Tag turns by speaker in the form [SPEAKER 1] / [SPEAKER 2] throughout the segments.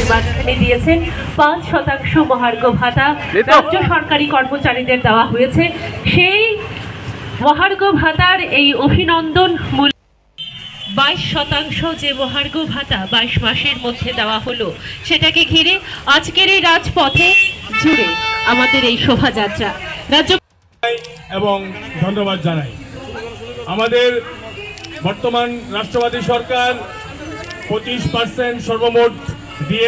[SPEAKER 1] আপনাদের মাঝখানে দিয়েছেন 5% মহার্ঘ ভাতা রাজ্য সরকারি কর্মচারীদের দেওয়া হয়েছে। সেই মহার্ঘ ভাতার এই অভিনন্দন 22% যে মহার্ঘ ভাতা 22 মাসের মধ্যে দেওয়া হলো, সেটাকে ঘিরে আজকের এই রাজপথে জুড়ে আমাদের এই শোভাযাত্রা। রাজ্য
[SPEAKER 2] এবং ধন্যবাদ জানাই আমাদের বর্তমান রাষ্ট্রবাদী সরকার 25% সর্বমোট দিয়ে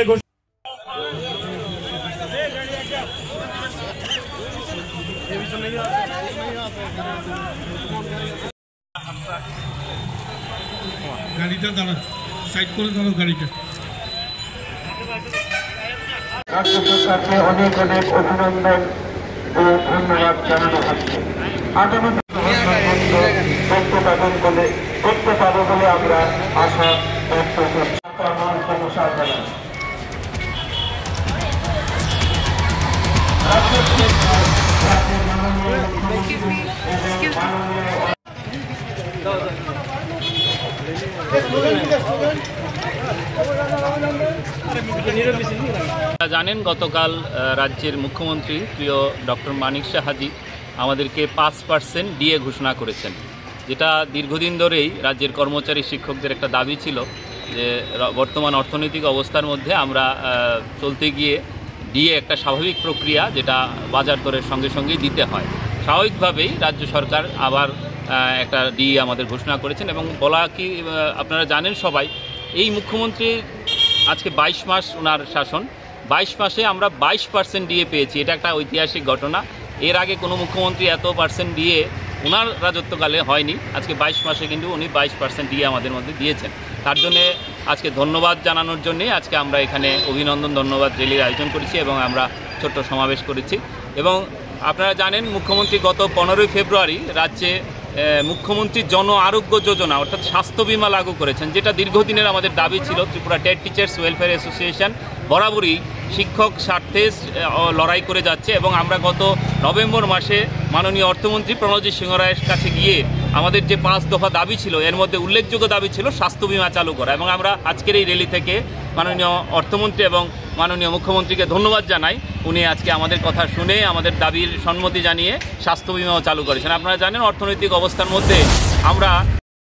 [SPEAKER 3] গাড়িটা দাঁড়া, সাইড করে দাঁড়ো গাড়িটা।
[SPEAKER 4] রাজ্য সরকারকে অনেক অনেক অভিনন্দন ও ধন্যবাদ জানানো হচ্ছে। আগামী করতে পারবো বলে আমরা আশা ব্যক্ত করছি।
[SPEAKER 5] জানেন গতকাল রাজ্যের মুখ্যমন্ত্রী প্রিয় ডক্টর মানিক সাহাজি আমাদেরকে 5% ডিএ ঘোষণা করেছেন, যেটা দীর্ঘদিন ধরেই রাজ্যের কর্মচারী শিক্ষকদের একটা দাবি ছিল যে বর্তমান অর্থনৈতিক অবস্থার মধ্যে আমরা চলতে গিয়ে ডিএ একটা স্বাভাবিক প্রক্রিয়া, যেটা বাজার দরের সঙ্গে সঙ্গেই দিতে হয়। স্বাভাবিকভাবেই রাজ্য সরকার আবার একটা ডিএ আমাদের ঘোষণা করেছেন এবং বলা কি আপনারা জানেন সবাই, এই মুখ্যমন্ত্রীর আজকে 22 মাস ওনার শাসন, 22 মাসে আমরা 22% ডিএ পেয়েছি। এটা একটা ঐতিহাসিক ঘটনা। এর আগে কোনো মুখ্যমন্ত্রী এত % ডিএ ওনার রাজত্বকালে হয়নি। আজকে 22 মাসে কিন্তু উনি 22% ডিএ আমাদের মধ্যে দিয়েছেন। তার জন্যে আজকে ধন্যবাদ জানানোর জন্যে আজকে আমরা এখানে অভিনন্দন ধন্যবাদ র্যালির আয়োজন করেছি এবং আমরা ছোট্ট সমাবেশ করেছি। এবং আপনারা জানেন মুখ্যমন্ত্রী গত 15 ফেব্রুয়ারি রাজ্যে মুখ্যমন্ত্রী জন আরোগ্য যোজনা অর্থাৎ স্বাস্থ্য বিমা লাগু করেছেন, যেটা দীর্ঘদিনের আমাদের দাবি ছিল। Tripura TET teachers welfare association বরাবরই শিক্ষক স্বার্থে লড়াই করে যাচ্ছে এবং আমরা গত নভেম্বর মাসে মাননীয় অর্থমন্ত্রী প্রণজিৎ সিংহ রায়ের কাছে গিয়ে আমাদের যে 5 দফা দাবি ছিল, এর মধ্যে উল্লেখযোগ্য দাবি ছিল স্বাস্থ্য বিমা চালু করা। এবং আমরা আজকের এই র্যালি থেকে মাননীয় অর্থমন্ত্রী এবং মাননীয় মুখ্যমন্ত্রীকে ধন্যবাদ জানাই। উনি আজকে আমাদের কথা শুনে আমাদের দাবির সম্মতি জানিয়ে স্বাস্থ্য বিমাও চালু করেছেন। আপনারা জানেন অর্থনৈতিক অবস্থার মধ্যে আমরা